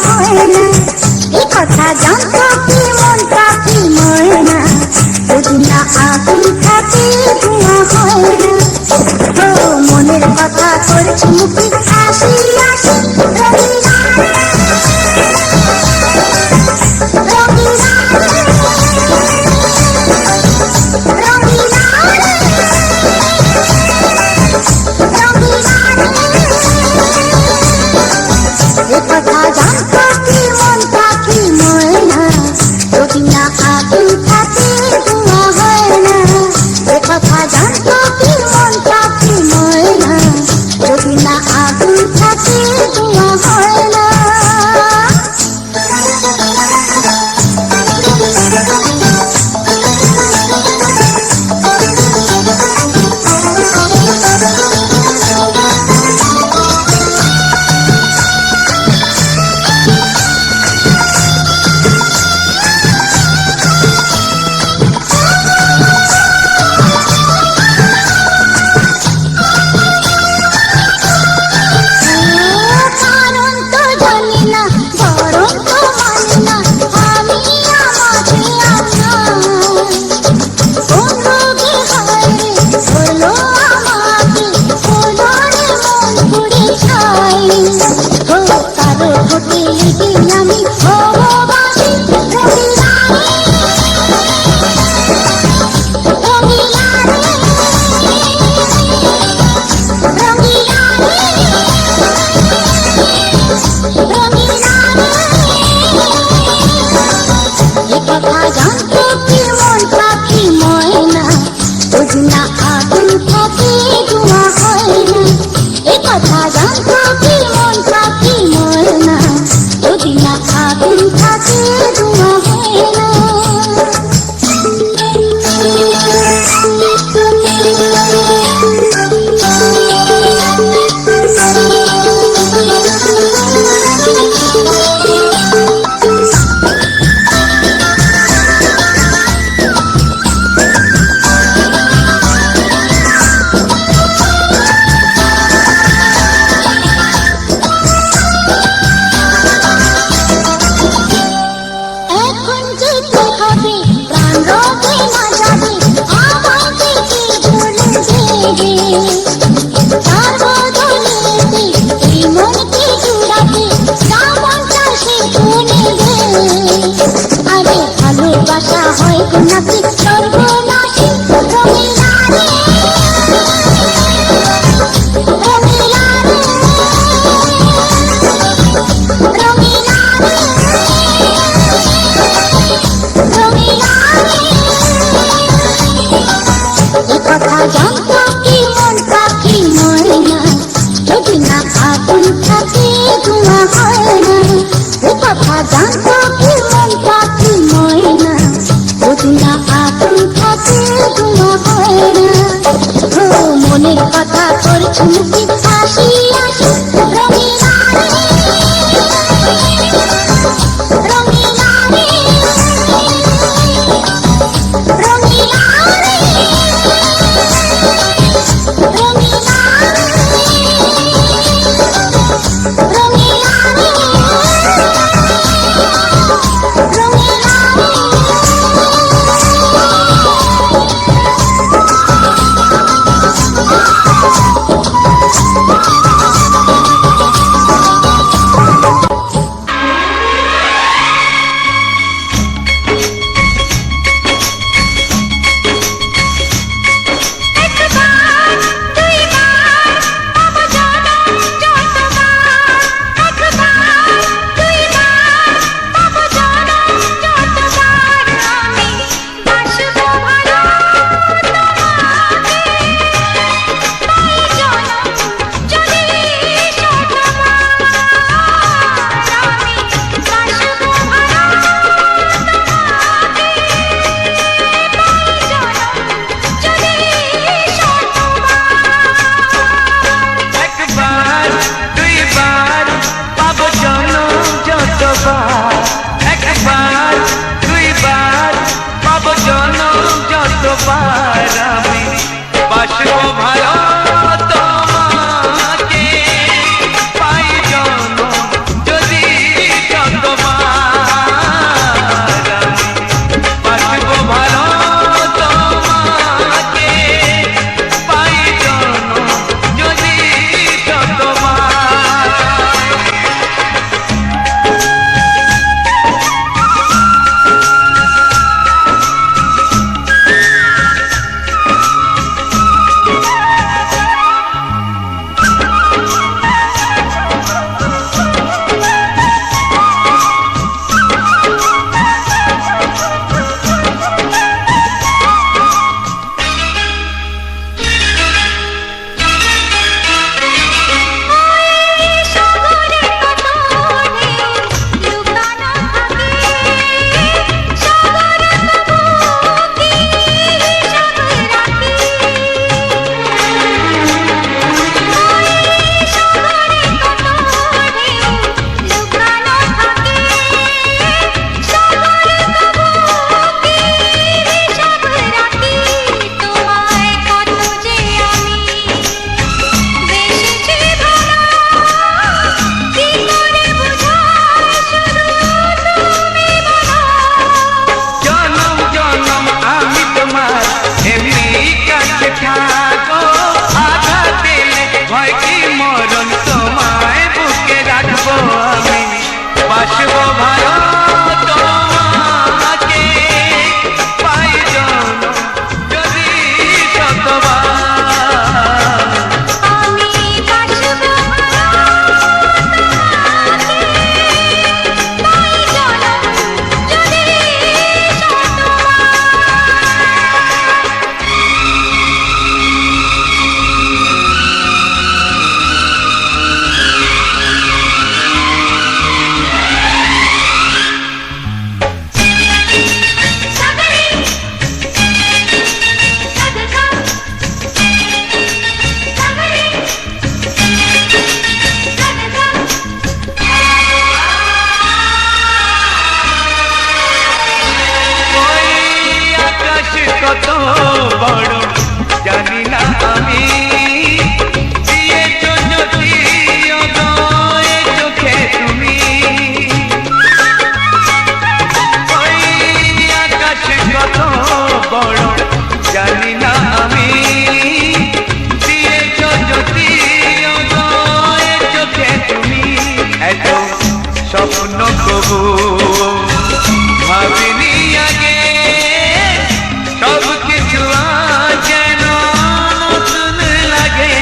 হয় না। এ কথা জানতো কি মন পাখি ময়না, যদি না আগুন থাকে ধোঁয়া হয় না। ও মনের কথা করছি মুখে হাসি হাসি, রঙিলা রঙিলা রঙিলা এ কথা জানতো কি মন পাখি ময়না, যদি না আগুন থাকে ধোঁয়া হয় না। এ কথা জানতো কি মন পাখি ময়না, যদি না আগুন থাকে ধোঁয়া হয় না। মনের কথা করছি মুখে হাসি হাসি, রঙিলা রঙিলা রঙিলা রঙিলা রঙিলা বড় জানি না আমি দিয়েছো যদি অদয় চোখে তুমি ওই আকাশ কত বড় জানি না আমি দিয়েছো যদি অদয় চোখে তুমি এত স্বপ্ন কবু ভাবিনি আগে সব কিছু আজ যেন নতুন লাগে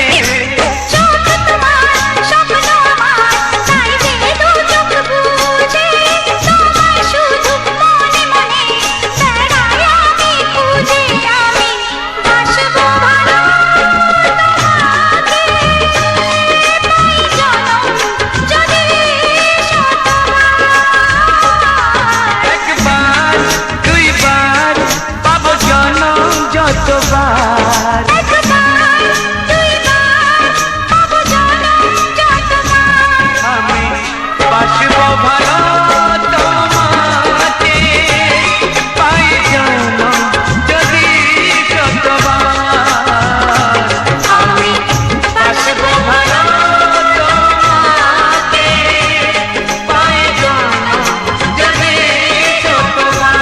চোখ তোমার স্বপ্ন আমার তাই যে দু চোখ বুঝে তোমায় শুধু মনে মনে বেড়াই আমি খুঁজে আমি বাসবো ভালো তোমাকে পাই জনম যদি শতবার একবার দুইবার পাবো জনম যতবার একবার দুইবার পাবো জনম যতবার আমি বাসবো ভালো তোমাকে পাই জনম যদি শতবার আমি বাসবো ভালো তোমাকে পাই জনম যদি শতবার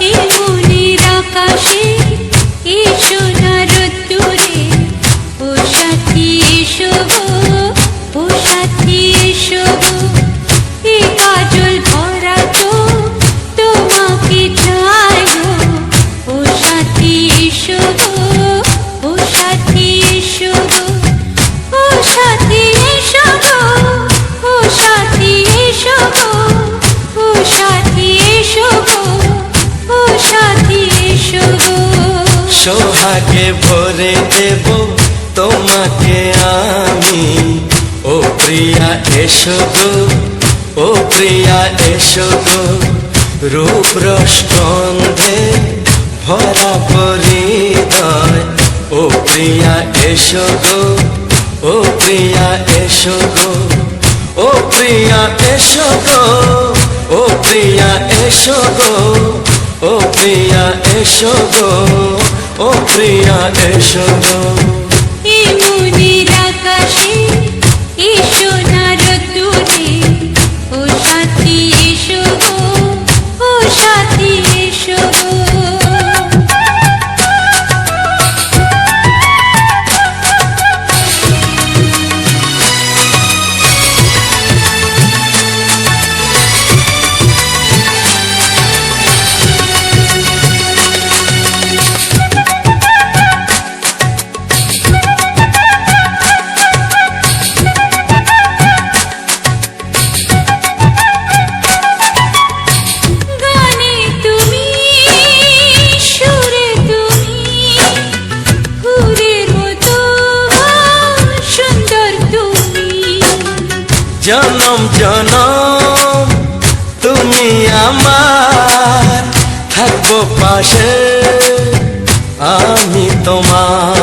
এই মনের আকাশে এই সোনার রোদ্দুরে ও সাথী এসো গো, ও সাথী এসো গো, এই কাজল ভরা চোখ তোমাকে চাই গো, ও সাথী এসো গো, ও সাথী এসো গো, ও সাথী এসো গো, ও সাথী এসো গো, ও সাথী এসো গো, ও সাথী এসো গো। সোহাগে ভরে দেব তোমাকে আমি, ও প্রিয়া এসো গো, ও প্রিয়া এসো গো, রূপ রসগন্ধে ভরা পরিদয়, ও প্রিয়া এসো গো, ও প্রিয়া এসো গো, ও প্রিয়া এসো গো, ও প্রিয়া এসো গো, ও প্রিয়া এসো গো, ও প্রিয়া এসো গো। এই মনের আকাশে এই সোনার রোদ্দুরে ও সাথী এসো গো, ও সাথী এসো গো। গানে তুমি সুরে তুমি ফুলের মতো সুন্দর তুমি জনম জনম তুমি আমার, থাকবো পাশে আমি তোমার।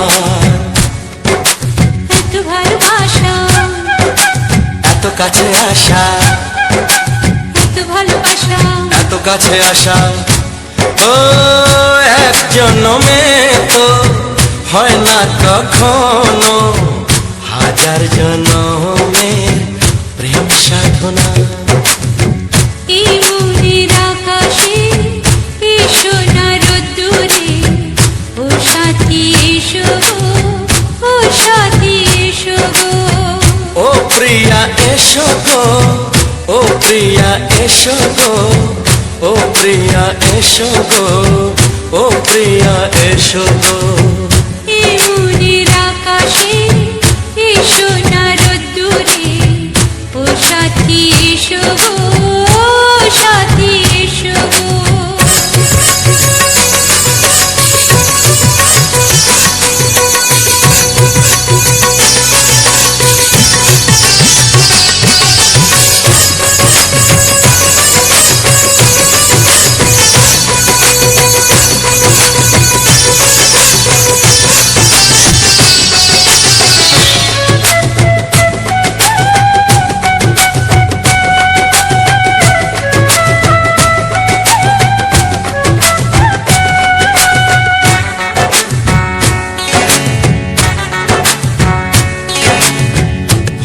এত ভালোবাসা এত কাছে আসা, এত ভালোবাসা এত কাছে আসা, ও এক জন্মে তো হয় না কখনো, হাজার জন্মের প্রেম সাধনা। এই মনের আকাশে এই সোনার রোদ্দুরে ও সাথী এসো গো, ও সাথী এসো গো। ও প্রিয়া এসো গো, ও প্রিয়া এসো গো, ও প্রিয়া এসো গো, ও প্রিয়া এসো গো এই মনের আকাশে এসো না রোদ্দুরে, ও সাথী এসো গো, ও সাথী এসো গো।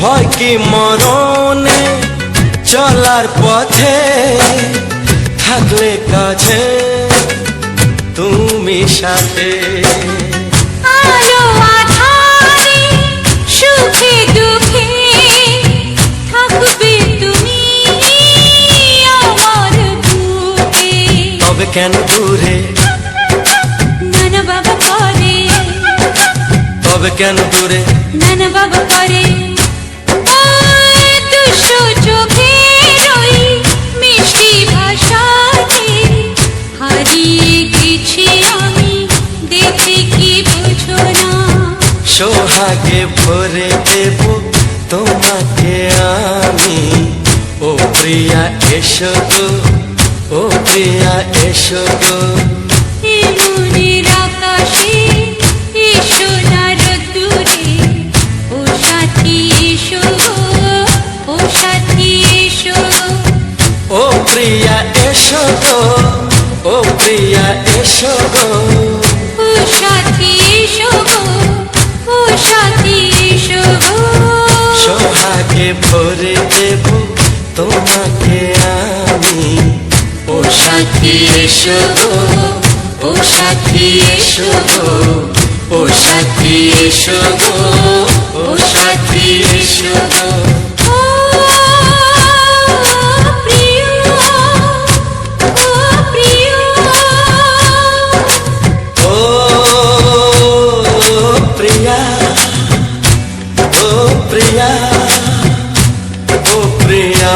হয় কি মরণে চলার পথে থাকলে কাছে তুমি সাথে, আলো আঁধারে সুখে দুঃখে থাকবে তুমি আমার বুকে। তবে কেন দূরে, নানা বাবা করে, তবে কেন দূরে, নানা বাবা করে। ওই দুশো চোখের ওই মিষ্টি ভাষাতে হারিয়ে গেছি আমি, দেখে কি বুঝো না। সোহাগে ভরে দেব তোমাকে আমি, ও প্রিয়া এসো গো, ও প্রিয়া এসো গো। এই মনের আকাশে এসো না রোদ্দুরে, ও সাথী এসো গো, ও সাথী এসো গো। ও প্রিয়া এসো গো, ও প্রিয়া এসো গো। ও সাথী এসো গো, ও সাথী এসো গো। সোহাগে ভরে দেব তোমাকে আমি, ও সাথী এসো গো, ও সাথী এসো গো, ও সাথী এসো গো, ও সাথী এসো গো। ও প্রিয়, ও প্রিয়, ও প্রিয়া, ও প্রিয়া, ও প্রিয়া।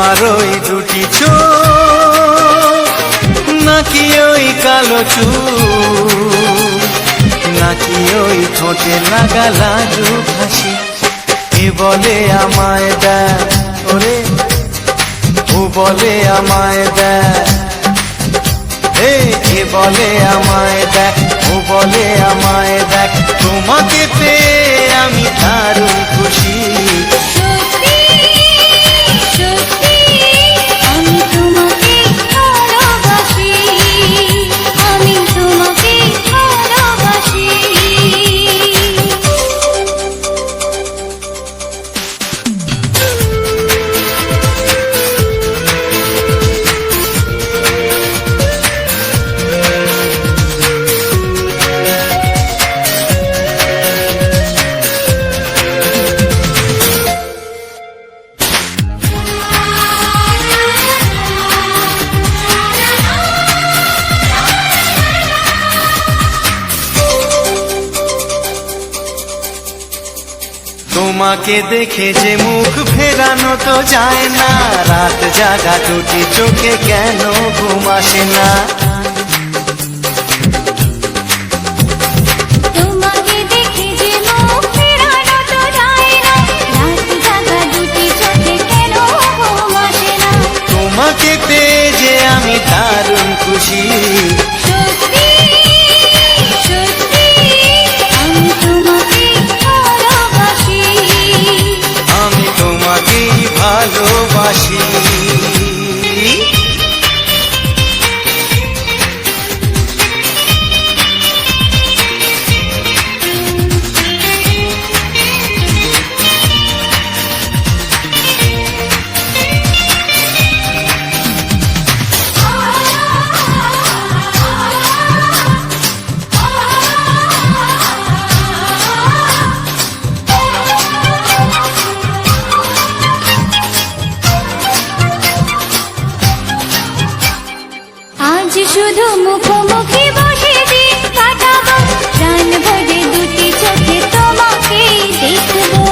তোমার ওই দুটি চোখ নাকি ওই কালো চুল নাকি ওই ঠোঁটে লাগা লাজু হাসি এ বলে আমায় দেখ ওরে ও বলে আমায় দেখ এ বলে আমায় দেখ ও বলে আমায় দেখ তোমাকে পেয়ে আমি দারুণ খুশি সত্যি সত্যি আমি তোমাকে ভালোবাসি আমি তোমাকে ভালোবাসি তোমাকে দেখে যে মুখ ফেরানো তো যায় না রাত জাগা দুটি চোখে কেন ঘুম আসে না তোমাকে দেখে যে মুখ ফেরানো তো যায় না রাত জাগা দুটি চোখে কেন ঘুম আসে না তোমাকে পেয়ে যে আমি দারুণ খুশি সত্যি সত্যি আমি তোমাকে ভালোবাসি আমি তোমাকেই ভালোবাসি আজ শুধু মুখোমুখি বসে দিন কাটাবো প্রাণ ভরে দুটি চোখে তোমাকে দেখবো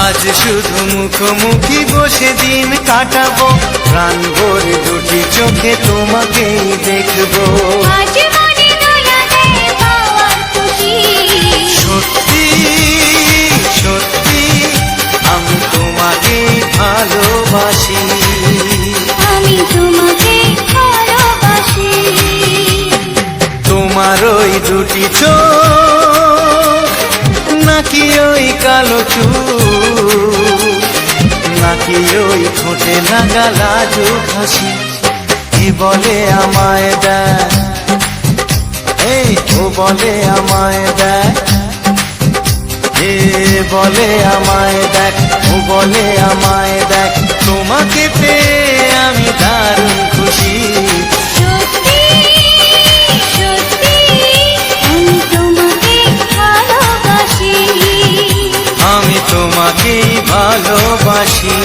আজ শুধু মুখোমুখি বসে দিন কাটাবো প্রাণ ভরে দুটি চোখে তোমাকেই দেখবো আজ মনে দোলা দেয় পাওয়ার খুশি সত্যি সত্যি আমি তোমাকেই ভালোবাসি আমি তোমাকে ভালোবাসি তোমার ওই দুটি চোখ নাকি ওই কালো চুল নাকি ওই ঠোঁটে লাগা লাজু হাসি এ বলে আমায় দেখ এই ও বলে আমায় দেখ এ বলে আমায় দেখ ও বলে আমায় দেখ তোমাকে পেয়ে আমি দারুণ খুশি সত্যি সত্যি আমি তোমাকে ভালোবাসি আমি তোমাকেই ভালোবাসি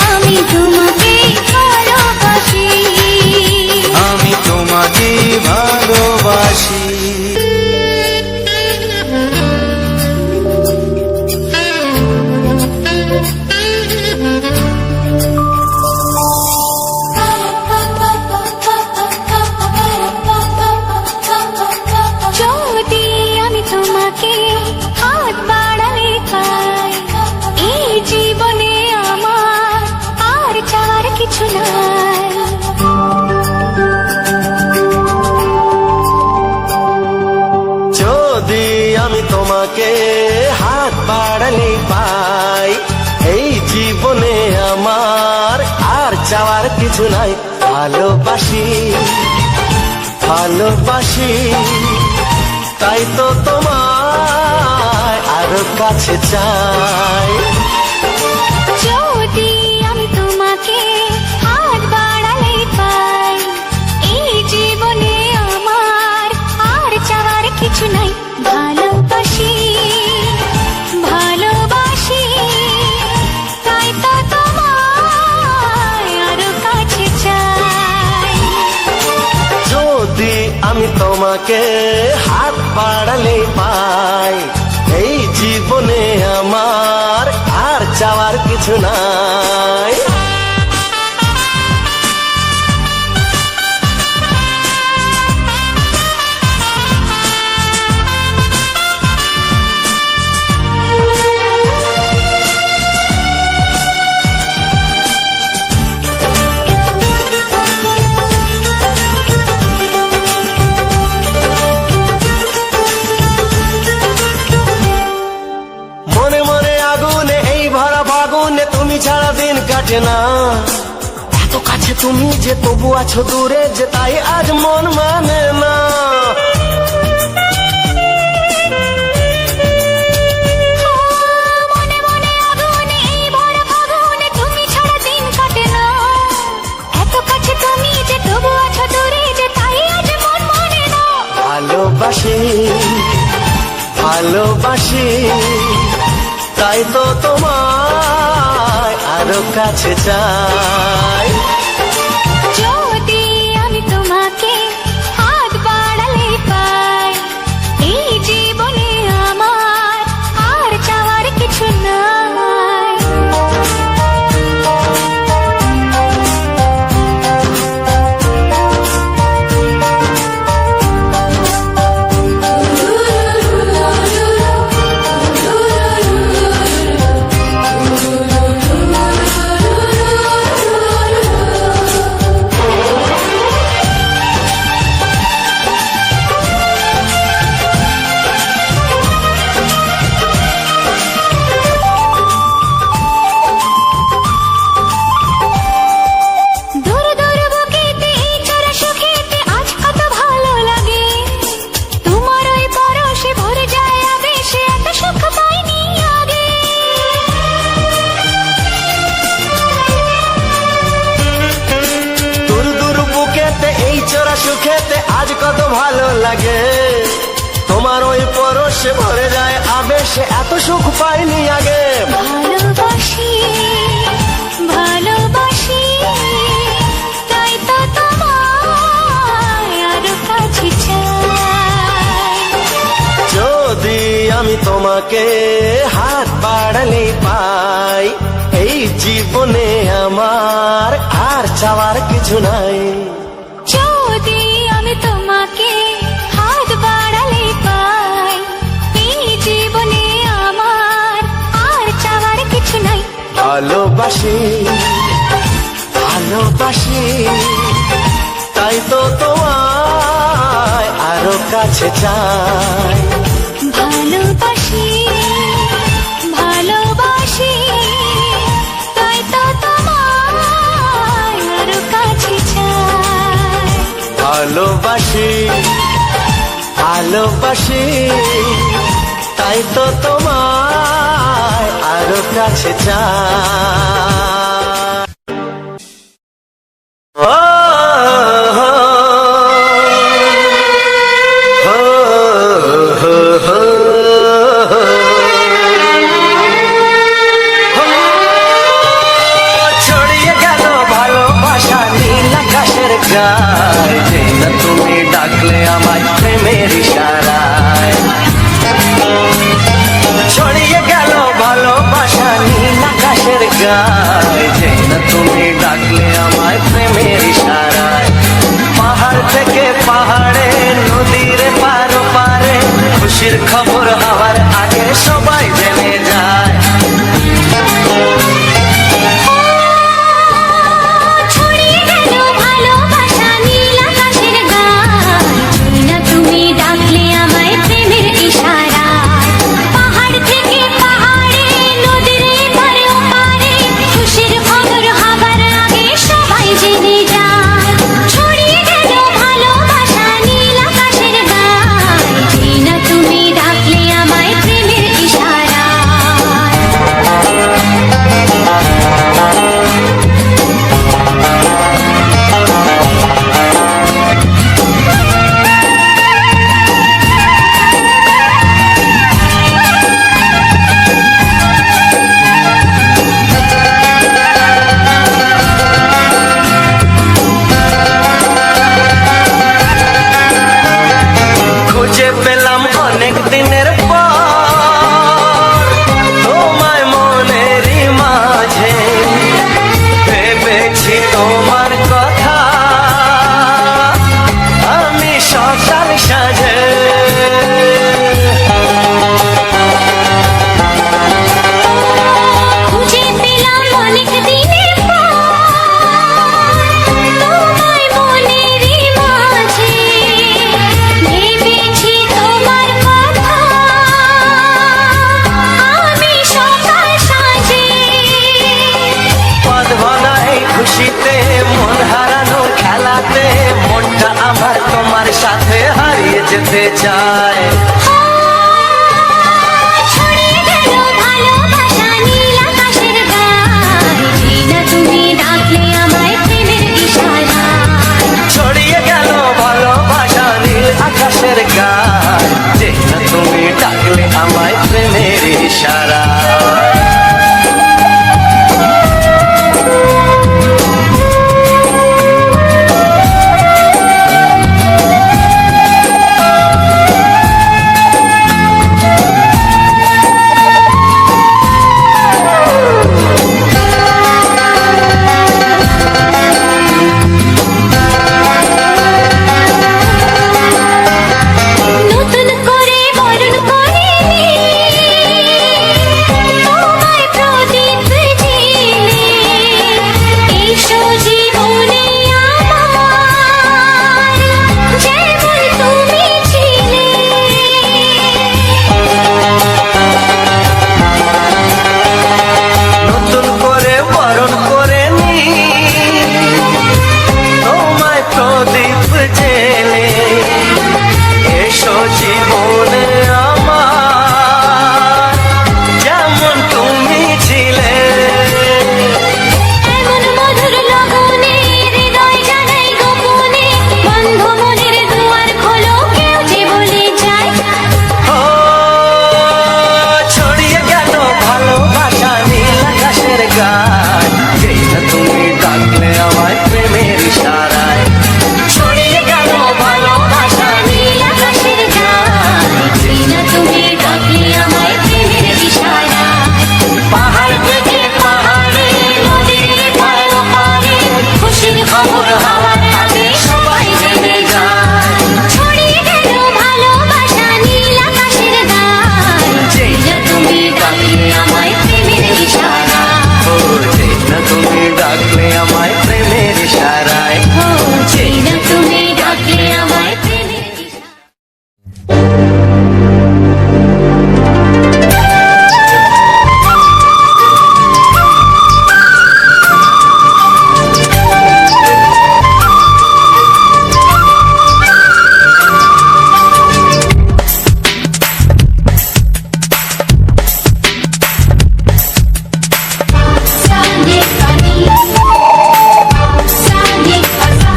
আমি তোমাকে ভালোবাসি আমি তোমাকেই ভালোবাসি যদি আমি তোমাকে হাত বাড়ালে পাই এই জীবনে আমার আর চাওয়ার কিছু নাই যদি আমি তোমাকে হাত বাড়ালে পাই এই জীবনে আমার আর চাওয়ার কিছু নাই ভালোবাসি ভালোবাসি তাই তো তোমায় আরো কাছে চাই যদি আমি তোমাকে হাত বাড়ালে পাই এই জীবনে আমার আর চাওয়ার কিছু নাই ভালোবাসি ভালোবাসি তাই তো তোমায় আরো কাছে চাই যদি আমি তোমাকে হাত বাড়ালে পাই এই জীবনে আমার আর চাওয়ার কিছু নাই। মনে মনে আগুনে এই ভরা ফাগুনে তুমি ছাড়া দিন কাটে না। এত কাছে তুমি যে তবু আছো দূরে যে তাই আজ মন মানে না। মনে মনে আগুনে এই ভরা ফাগুনে তুমি ছাড়া দিন কাটে না। এত কাছে তুমি যে তবু আছো দূরে যে তাই আজ মন মানে না। ভালোবাসি ভালোবাসি তাই তো তোমায় আরো কাছে চাই। যদি আমি তোমাকে হাত বাড়ালে পাই, এই জীবনে আমার আর চাওয়ার কিছু নাই। দূর দূর বুকেতে এই চড়া সুখেতে আজ কত ভালো লাগে। তোমার ওই পরশে ভরে যায় আবেশে, এত সুখ পাইনি আগে। দূর দূর বুকেতে এই চোরা সুখেতে আজ কত ভালো লাগে। তোমার ওই পরশে ভরে যায় আবেশে, এত সুখ পাইনি আগে। ভালোবাসি ভালোবাসি তাই তো তোমায় আরো কাছে চাই। যদি আমি তোমাকে হাত বাড়ালে পাই, এই জীবনে আমার আর চাওয়ার কিছু নাই। যদি আমি তোমাকে হাত বাড়ালে পাই, এই জীবনে আমার আর চাওয়ার কিছু নাই। ভালোবাসি ভালোবাসি তাই তো তোমায় আরো কাছে চাই। ভালোবাসি ভালোবাসি তাই তো তোমায় আরো কাছে চাই। ভালোবাসি ভালোবাসি তাই তো তোমায় আরো কাছে চাই। ও হো, হো, হো, হো, হো। ছড়িয়ে গেল ভালোবাসা নীল আকাশের গায়ে, যে না তুমি ডাকলে আমায় প্রেমের ইশারায়। ছড়িয়ে গেল ভালোবাসা নীল আকাশের গায়ে, যে না তুমি ডাকলে আমায় প্রেমের ইশারায়। পাহাড় থেকে পাহাড়ে নদীর পারো পারে খুশির খবর হওয়ার আগে সবাই জেনে যায়। ছড়িয়ে গেল ভালোবাসা নীল আকাশের গায়ে, যে না তুমি ডাকলে আমায় প্রেমের ইশারায়। পাহাড় থেকে পাহাড়ে নদীর এপারে ওপারে খুশির খবর হবার আগে সবাই জেনে যায়। ছড়িয়ে গেল ভালোবাসা নীল আকাশের গায়ে, যে না তুমি ডাকলে তোমার সাথে হারিয়ে যেতে চায়। ছড়িয়ে গেল ভালোবাসা নীল আকাশের গায়ে, জিনা তুমি ডাকলে আমায় প্রেমের ইশারায়। ছড়িয়ে গেল ভালোবাসা নীল আকাশের গায়, যে না তুমি ডাকলে আমায় প্রেমের ইশারা। নতুন করে বরণ করে তোমায় প্রদীপ জেলে, এসো জীবনে আমার, যেমন তুমি ছিলে। নতুন করে বরণ করে নি তোমায় প্রদীপ জেলে, এসো জীবনে আমার, যেমন তুমি ছিলে। এমন মধুর লগনে হৃদয় জানাই গোপনে, বন্ধ মনের দুয়ার খোলো, কেউ যে বলে যায়। ও ছড়িয়ে গেল ভালোবাসা নীল আকাশের গায়, যেই না তুমি ডাকলে আমায় প্রেমের ইশারায়। ছড়িয়ে গেল ভালোবাসা নীল আকাশের গায়ে, জিনা তুমি ডাকলে আমায় প্রেমের ইশারায়। পাহাড় থেকে পাহাড়ে, নদীর পার ওপারে, খুশির খবর হওয়ার আগে সবাই জেনে যায়। ছড়িয়ে গেল ভালোবাসা নীল আকাশের গায়ে, জিনা তুমি ডাকলে আমায় প্রেমের ইশারায়। ও যেই না তুমি ডাকলে আমায় প্রেমের ইশারায়। ও জিনা তুমি ডাকলে আমায় প্রেমের ইশারায়। Sani pani, sani pasa,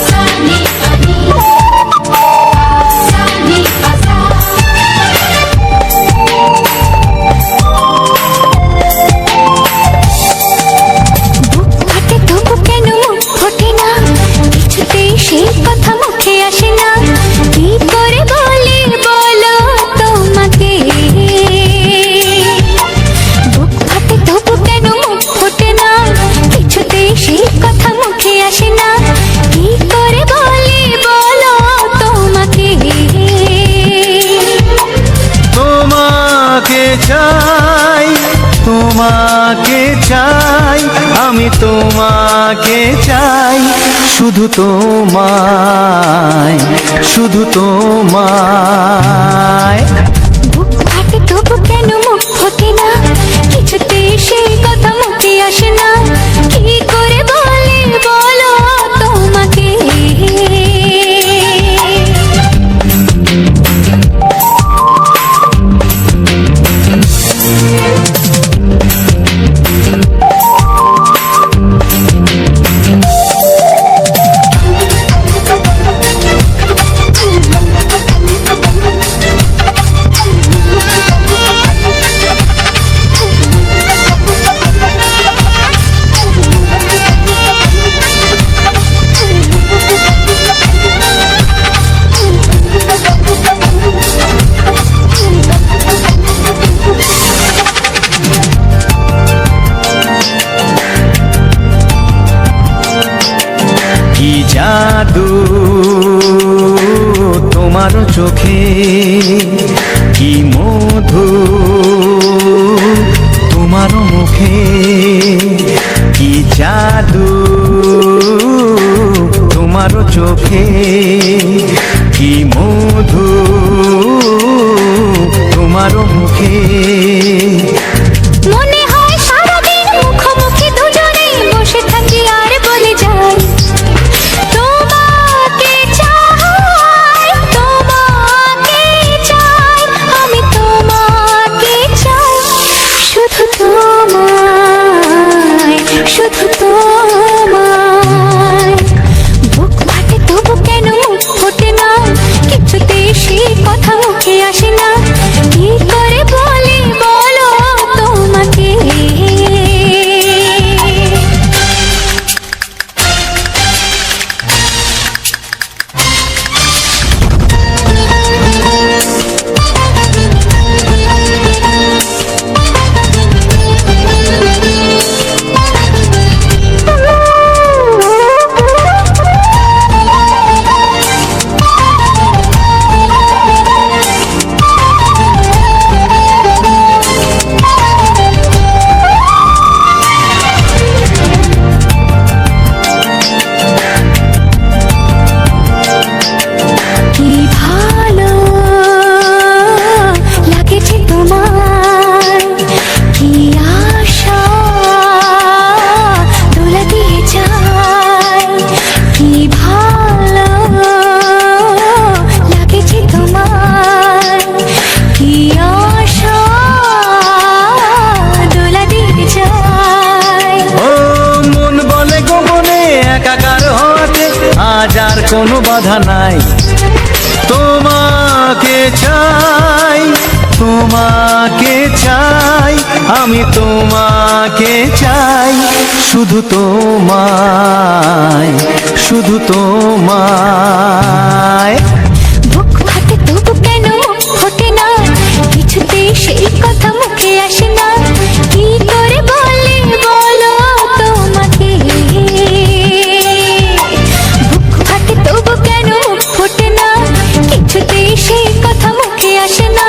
sani pani, sani pasa. বুক ফাটে তবু কেন মুখ ফোটে না, কিছুতেই সেই কথা মুখে আসে না, কি করে বলি বলো তোমাকে। বুক ফাটে তবু কেন মুখ ফোটে না, কিছুতেই সেই কথা মুখে আসে না, কি করে বলি বলো তোমাকে। তোমাকে চাই, তোমাকে চাই, আমি তোমাকে চাই, শুধু তোমায়, শুধু তোমায়। বুক ফাটে তবু কেন মুখ ফোটে না, কিছুতেই সেই কথা মুখে আসে না, কি করে বলি বলো তোমাকে। কি জাদু তোমার চোখে, কি মধু তোমার মুখে, কি জাদু তোমার চোখে, কি মধু তোমার মুখে। মনে হয় সারাদিন মুখোমুখি দুজনেই বসে থাকি আর বলে যাই, তোমার আজ আর কোনো বাধা নাই। তোমাকে চাই, তোমাকে চাই, আমি তোমাকে চাই, শুধু তোমায়, শুধু তোমায়। বুক ফাটে তবু কেন ফোটে না, কিছুতেই সেই কথা মুখে আসে না, কি করে বলে বলো তোমাকে। বুক ফাটে তবু কেন ফোটে না, কিছুতেই সেই কথা মুখে আসে না,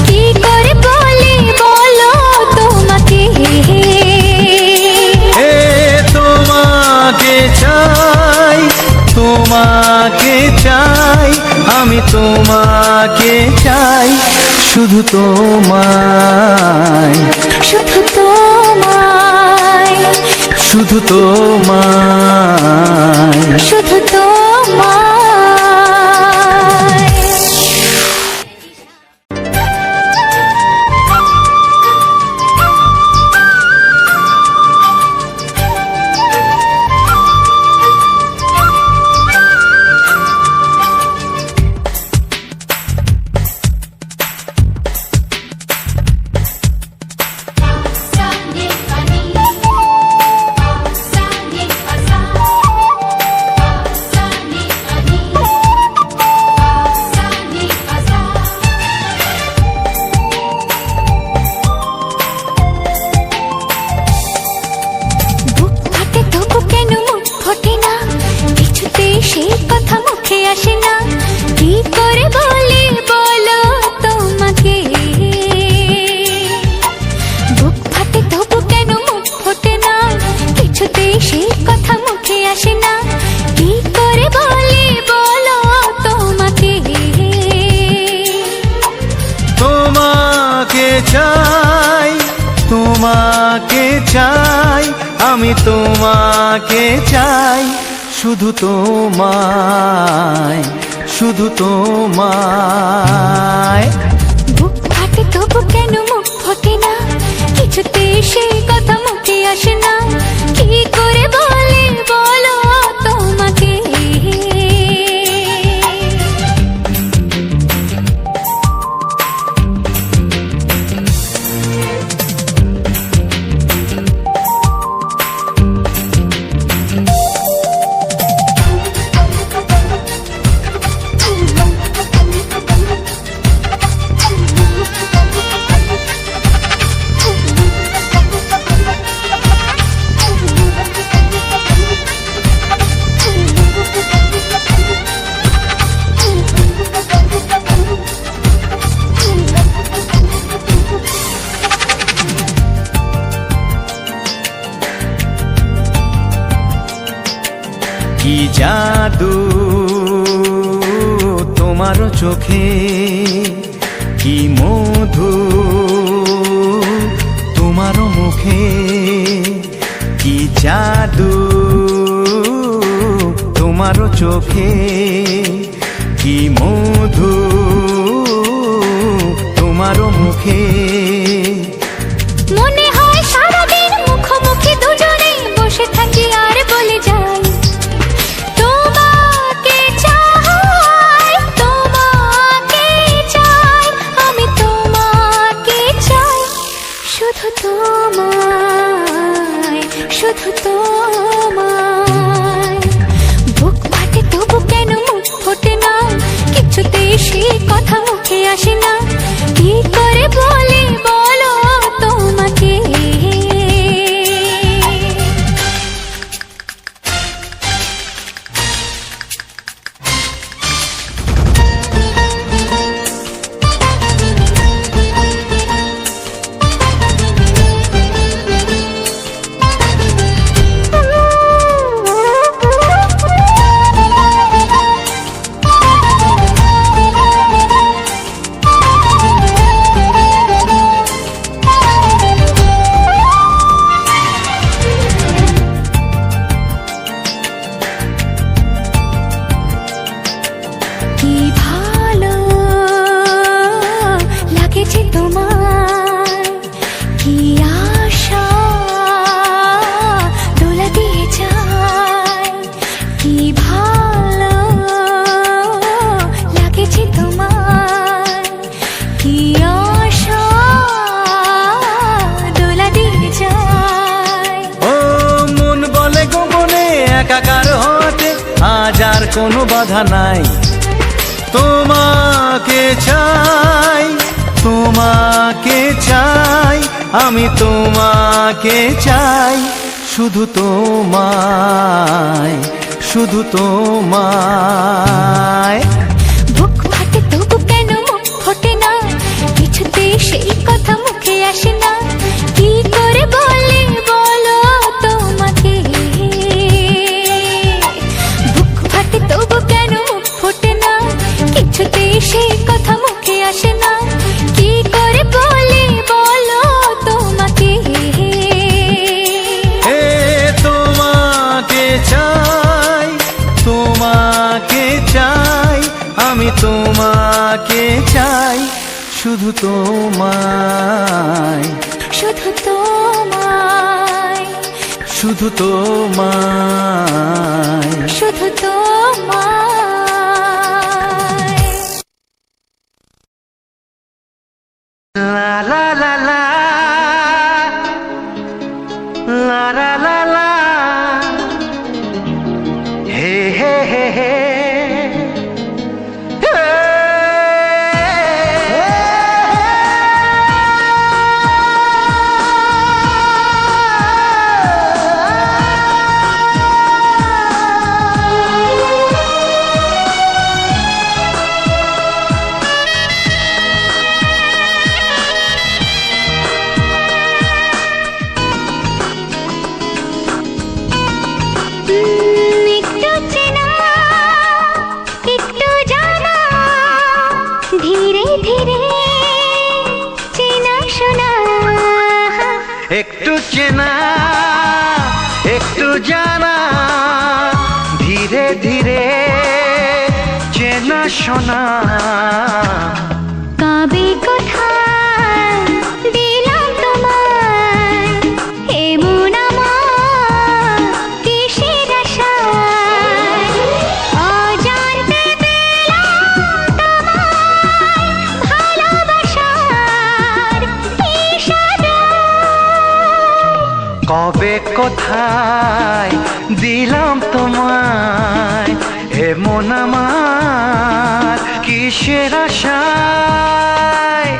কি করে বলে বলো তোমাকে। এ তোমাকে চাই, তোমাকে চাই, আমি তোমাকে চাই, শুধু তোমায়, শুধু তোমায়, শুধু তোমায়। শুধু তোমায়। বুক ফাটে তবু কেন মুখ ফোটে না, কিছুতেই সেই কথা মুখে আসে না, কি করে বলে বলো তোমাকে। বুক ফাটে তবু কেন মুখ ফোটে না, কিছুতেই সেই কথা মুখে আসে না, কি করে বলে বলো তোমাকে। তোমাকে চাই, তোমাকে চাই, আমি তোমাকে চাই, শুধু তোমায়, শুধু তোমায়। বুক ফাটে তবু কেন মুখ ফোটে না, কিছুতেই সেই কথা মুখে আসে না, কি করে বলে বলো তোমাকে। কি জাদু তোমার চোখে, কি মধু তোমার মুখে, কি জাদু তোমার চোখে, কি মধু তোমার মুখে। মনে হয় সারাদিন মুখোমুখি দুজনে বসে থাকি আর বলে যাই, তোমাকে চাই, তোমাকে চাই, আমি তোমাকে চাই, শুধু তোমায়, শুধু তোমায়। বুক ফাটে তবু কেন মুখ ফোটে না, কিছুতেই সেই কথা মুখে আসে না, কি করে বলে কোনো বাধা নাই। তোমাকে চাই, তোমাকে চাই, আমি তোমাকে চাই, শুধু তোমায়, শুধু তোমায়। বুক ফাটে তবু কেন মুখ ফোটে না, কিছুতে সেই কথা মুখে আসে না, কি করে বলে বলো তোমাকে। বুক ফাটে তবু কেন মুখ ফোটে না, কিছুতে সেই কথা মুখে আসে না, কি করে বলে বলো তোমাকে। এ তোমাকে চাই, তোমাকে চাই, আমি তোমাকে চাই, শুধু তোমায়, শুধু তোমায়, শুধু তোমায়। শুধু তোমায়। লা লা লা লা, লা লা লা লা, হে হে হে হে, একটু চেনা, একটু জানা, ধীরে ধীরে চেনা শোনা। একটু চেনা, একটু জানা, ধীরে ধীরে চেনা শোনা। কবে কোথায় দিলাম তোমায় এমন আমার কিসের আশায়, অজান্তে পেলাম তোমায় ভালোবাসার ইশারায়। কবে কোথায় দিলাম তোমায় এমন আমার কিসের আশায়।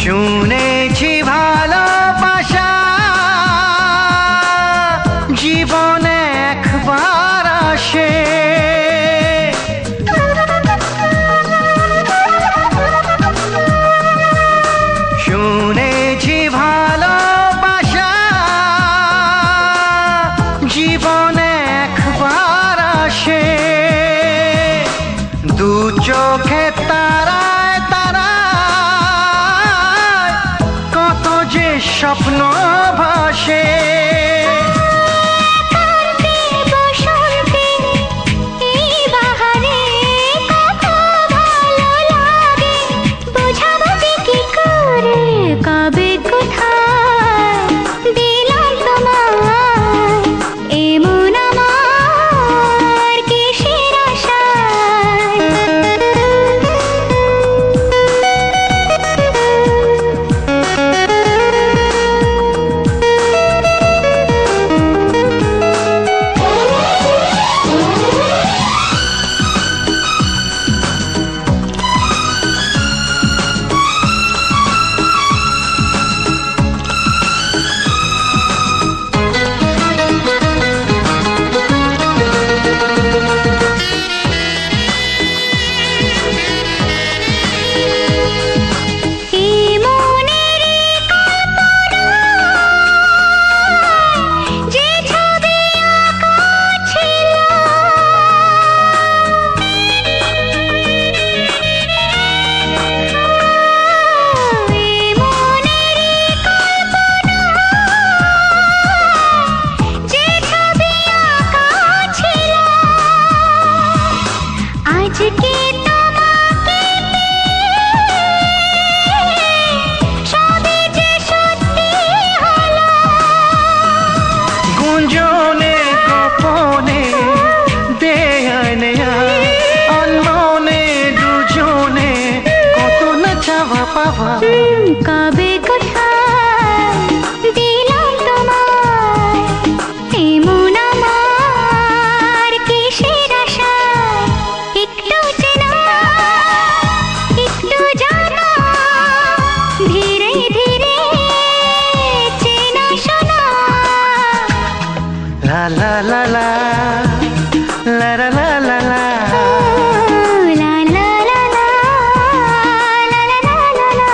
শুনেছি ভালোবাসা জীবনে একবার আসে, শুনেছি ভালোবাসা জীবনে একবার আসে, দু চোখে তারায় তারায় কত যে স্বপ্ন ভাসে। বসন্তে এই বাহারে কত ভালো লাগে, বোঝাবো যে কি করে। কবে কোথায় দিলাম তোমায় এমন আমার কিসের আশায়। গুঞ্জনে গোপনে দেয় নেয়া কবে কোথায় দিলাম তোমায় এমন আমার কিসের আশায় একটু চেনা একটু জানা ধীরে ধীরে চেনা শোনা লা লা লা লা লা লা লা লা লা। লা লা লা লা লা লা লা লা লা।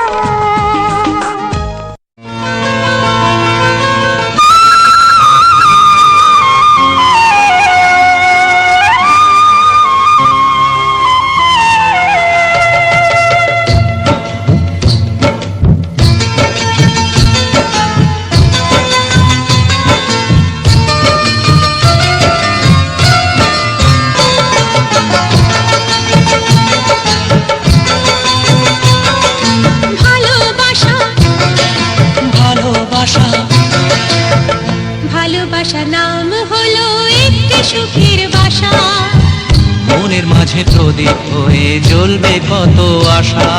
ভালোবাসা ভালোবাসা ভালোবাসা নাম হলো একটি সুখের বাসা মনের মাঝে প্রদীপ হয়ে জ্বলবে কত আশা।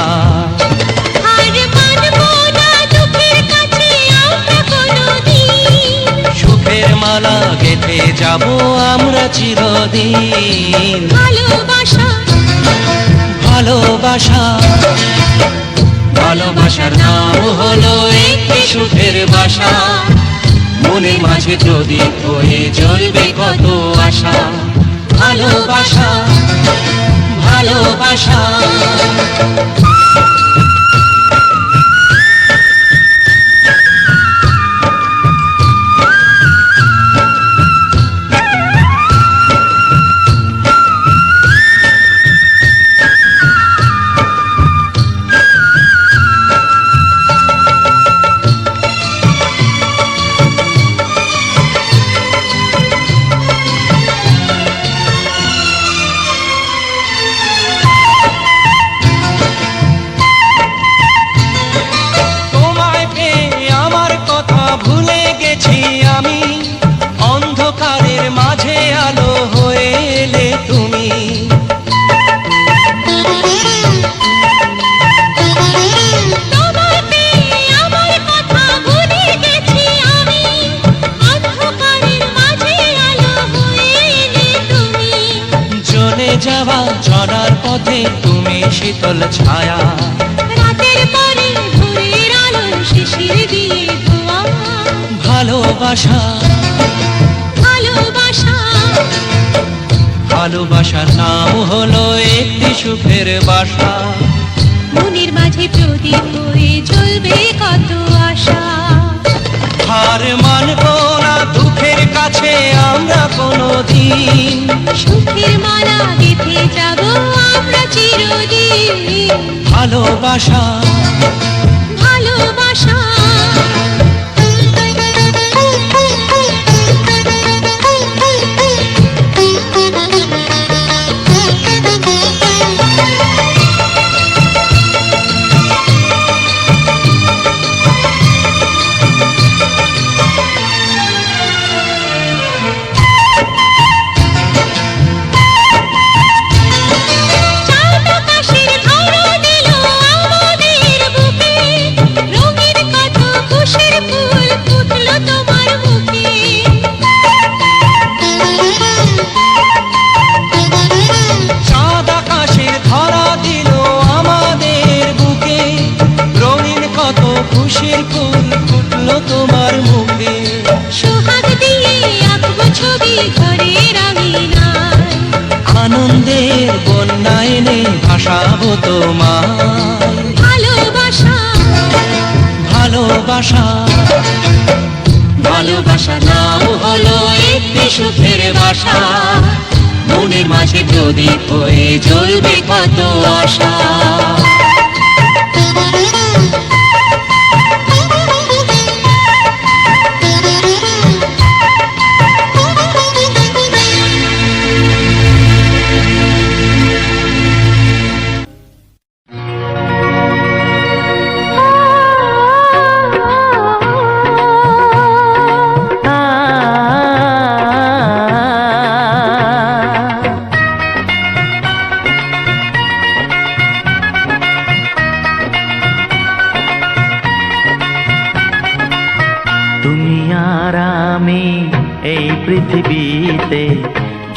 আর মানবো না দুঃখের কাছে আমরা কোনোদিন সুখের মালা গেঁথে যাব আমরা চিরদিন। ভালোবাসা ভালোবাসা ভালোবাসার নাম হলো একটি সুখের বাসা মনের মাঝে প্রদীপ হয়ে জ্বলবে কত আশা। ভালোবাসা ভালোবাসা তোমায় পেয়ে আমার কথা ভুলে গেছি আমি অন্ধকারের মাঝে আলো হয়ে এলে তুমি। তোমায় পেয়ে আমার কথা ভুলে গেছি আমি অন্ধকারের মাঝে আলো হয়ে এলে তুমি চলে যাওয়া চলার পথে তুমি শীতল ছায়া। রাতের পরে ভোরের আলো শিশির দিয়ে ধোয়া ভালোবাসা ভালোবাসা ভালোবাসার নাম হলো একটি সুখের বাসা মনের মাঝে প্রদীপ হয়ে জ্বলবে কত আশা হার মানবো না দুঃখের কাছে আমরা কোনোদিন। সুখের মালা গেঁথে যাব আমরা চিরদিন ভালোবাসা ভালোবাসা চাঁদ আকাশের ধরা দিল আমাদের বুকে রঙিন কত খুশির ফুল ফুটলো তোমার মুখে চাঁদ আকাশের ধরা দিল আমাদের বুকে রঙিন কত খুশির ফুল ফুটলো তোমার মুখে। সোহাগ দিয়ে আঁকবো ছবি ঘরের আঙিনায় আনন্দের বন্যা এনে ভাসাবো তোমায়। ভালোবাসা ভালোবাসা ভালোবাসা নাম হলো একটি সুখের বাসা মনের মাঝে প্রদীপ হয়ে জ্বলবে কত আশা। পৃথিবীতে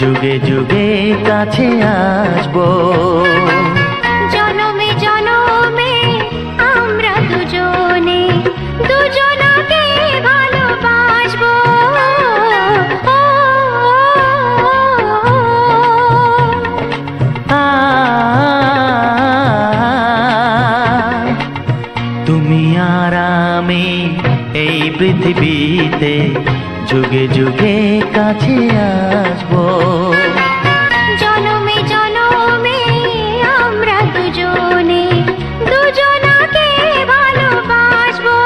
যুগে যুগে কাছে আসবো। জনমে জনমে আমরা দুজনে দুজনাকে ভালোবাসবো। তুমি আর আমি এই পৃথিবীতে যুগে যুগে কাছে আসবো। জনমে জনমে আমরা দুজনে দুজনাকে ভালোবাসবো।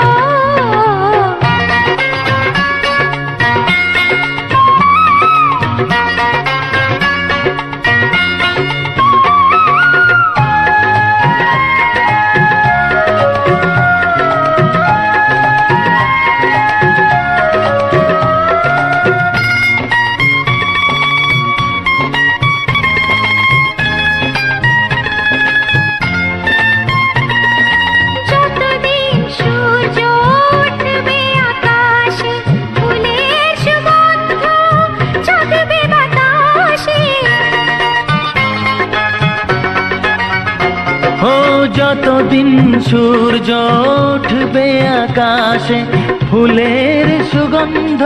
যতদিন সূর্য উঠবে আকাশে, ফুলের সুগন্ধ জাগবে বাতাসে। ও যতদিন সূর্য উঠবে আকাশে, ফুলের সুগন্ধ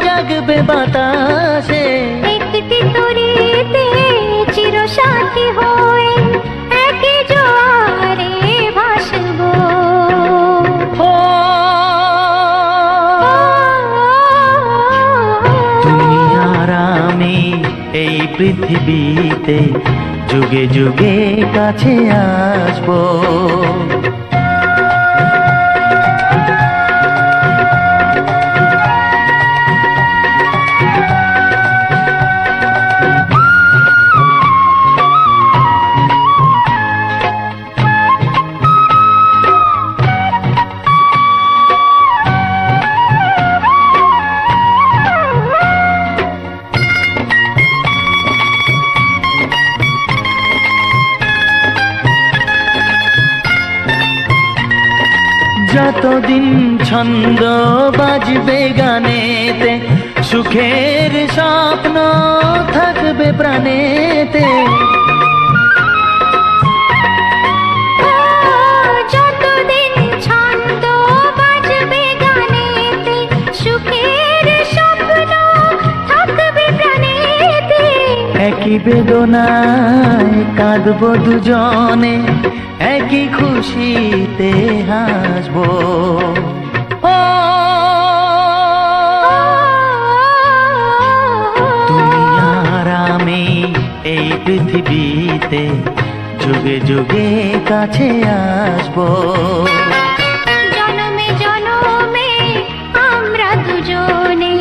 জাগবে বাতাসে। একটি তরিতে চিরসাথী হয়ে একই জোয়ারে ভাসবো। ও তুমি আর আমি এই পৃথিবীতে যুগে যুগে কাছে আসবো। যতদিন ছন্দ বাজবে গানেতে, সুখের স্বপ্ন থাকবে প্রাণেতে। যতদিন ছন্দ বাজবে গানেতে, সুখের স্বপ্ন থাকবে প্রাণেতে। একই বেদনায় কাঁদবো দুজনে, একই খুশিতে হাসবো। ও তুমি আর আমি এই পৃথিবীতে যুগে যুগে কাছে আসবো। জনমে জনমে আমরা দুজনে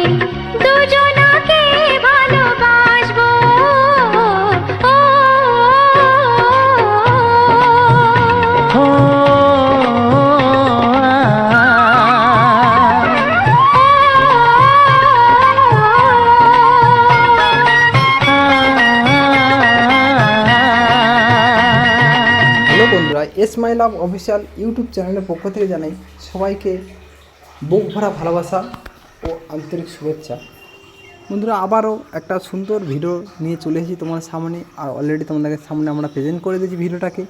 দুজনাকে ভালোবাসবো। ও হ্যালো বন্ধুরা, এস মাই লাভ অফিসিয়াল ইউটিউব চ্যানেলের পক্ষ থেকে জানাই সবাইকে বুক ভরা ভালোবাসা ও আন্তরিক শুভেচ্ছা। বন্ধুরা, আবারও একটা সুন্দর ভিডিও নিয়ে চলে এসেছি তোমার সামনে। আর অলরেডি তোমাদের সামনে আমরা প্রেজেন্ট করে দিয়েছি ভিডিওটাকে।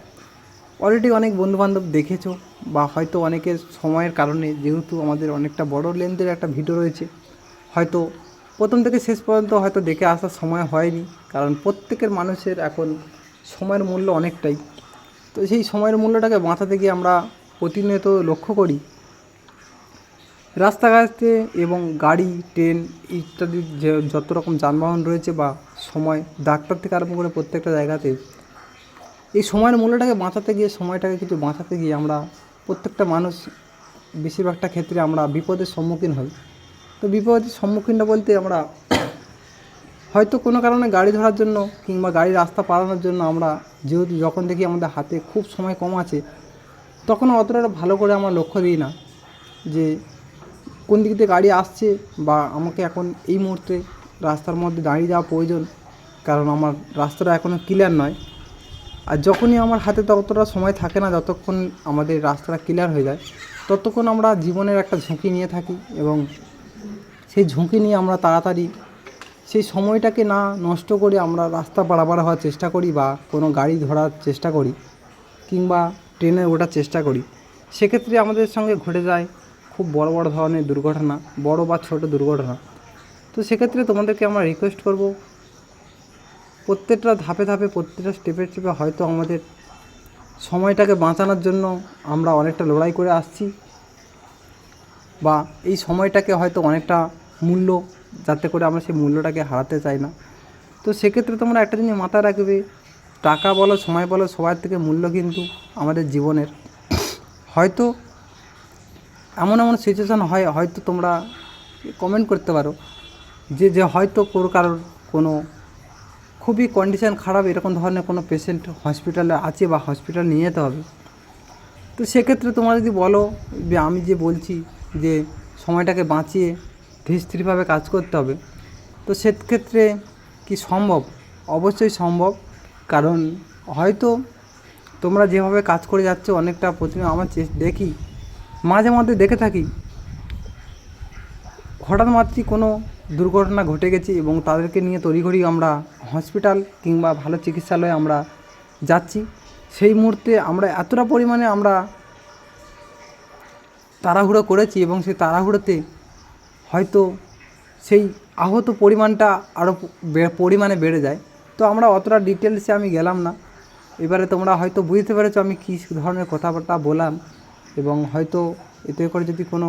অলরেডি অনেক বন্ধুবান্ধব দেখেছো, বা হয়তো অনেকের সময়ের কারণে, যেহেতু আমাদের অনেকটা বড় লেন্থের একটা ভিডিও রয়েছে, হয়তো প্রথম থেকে শেষ পর্যন্ত হয়তো দেখে আসার সময় হয়নি। কারণ প্রত্যেকের মানুষের এখন সময়ের মূল্য অনেকটাই। তো সেই সময়ের মূল্যটাকে বাঁচাতে গিয়ে আমরা প্রতিনিয়ত লক্ষ্য করি রাস্তাঘাটে এবং গাড়ি, ট্রেন ইত্যাদি যে যত রকম যানবাহন রয়েছে, বা সময়, ডাক্তার থেকে আরম্ভ করে প্রত্যেকটা জায়গাতে এই সময়ের মূল্যটাকে বাঁচাতে গিয়ে, সময়টাকে কিছু বাঁচাতে গিয়ে আমরা প্রত্যেকটা মানুষ বেশিরভাগটা ক্ষেত্রে আমরা বিপদের সম্মুখীন হই। তো বিপদের সম্মুখীনটা বলতে আমরা হয়তো কোনো কারণে গাড়ি ধরার জন্য কিংবা গাড়ির রাস্তা পারানোর জন্য আমরা যেহেতু যখন দেখি আমাদের হাতে খুব সময় কম আছে, তখন অতটা ভালো করে আমরা লক্ষ্য দিই না যে কোন দিক দিয়ে গাড়ি আসছে, বা আমাকে এখন এই মুহূর্তে রাস্তার মধ্যে দাঁড়িয়ে যাওয়া প্রয়োজন, কারণ আমার রাস্তাটা এখনও ক্লিয়ার নয়। আর যখনই আমার হাতে ততটা সময় থাকে না, যতক্ষণ আমাদের রাস্তাটা ক্লিয়ার হয়ে যায়, ততক্ষণ আমরা জীবনের একটা ঝুঁকি নিয়ে থাকি, এবং সেই ঝুঁকি নিয়ে আমরা তাড়াতাড়ি সেই সময়টাকে না নষ্ট করে আমরা রাস্তা পারাপার হওয়ার চেষ্টা করি বা কোনো গাড়ি ধরার চেষ্টা করি কিংবা ট্রেনে ওঠার চেষ্টা করি, সেক্ষেত্রে আমাদের সঙ্গে ঘটে যায় খুব বড় বড় ধরনের দুর্ঘটনা, বড় বা ছোট দুর্ঘটনা। তো সেক্ষেত্রে তোমাদেরকে আমরা রিকোয়েস্ট করব, প্রত্যেকটা ধাপে ধাপে প্রত্যেকটা স্টেপে স্টেপে হয়তো আমাদের সময়টাকে বাঁচানোর জন্য আমরা অনেকটা লড়াই করে আসছি, বা এই সময়টাকে হয়তো অনেকটা মূল্য, যাতে করে আমরা সেই মূল্যটাকে হারাতে চাই না। তো সেক্ষেত্রে তোমরা একটা জিনিস মাথায় রাখবে, টাকা বলো সময় বলো সবার থেকে মূল্য কিন্তু আমাদের জীবনের। হয়তো এমন এমন সিচুয়েশান হয়, হয়তো তোমরা কমেন্ট করতে পারো যে হয়তো কারোর কোনো খুবই কন্ডিশান খারাপ, এরকম ধরনের কোনো পেশেন্ট হসপিটালে আছে বা হসপিটাল নিয়ে যেতে হবে। তো সেক্ষেত্রে তোমরা যদি বলো যে আমি যে বলছি যে সময়টাকে বাঁচিয়ে ধীর স্থিরভাবে কাজ করতে হবে, তো সেক্ষেত্রে কি সম্ভব? অবশ্যই সম্ভব। কারণ হয়তো তোমরা যেভাবে কাজ করে যাচ্ছ অনেকটা প্রতিদিন আমার দেখি, মাঝে মধ্যে দেখে থাকি হঠাৎ মাত্রই কোনো দুর্ঘটনা ঘটে গেছে এবং তাদেরকে নিয়ে তড়িঘড়ি আমরা হসপিটাল কিংবা ভালো চিকিৎসালয়ে আমরা যাচ্ছি। সেই মুহূর্তে আমরা এতটা পরিমাণে আমরা তাড়াহুড়ো করেছি এবং সেই তাড়াহুড়োতে হয়তো সেই আহত পরিমাণটা আরও পরিমাণে বেড়ে যায়। তো আমরা অতটা ডিটেলসে আমি গেলাম না। এবারে তোমরা হয়তো বুঝতে পেরেছো আমি কী ধরনের কথাবার্তা বললাম, এবং হয়তো এতে করে যদি কোনো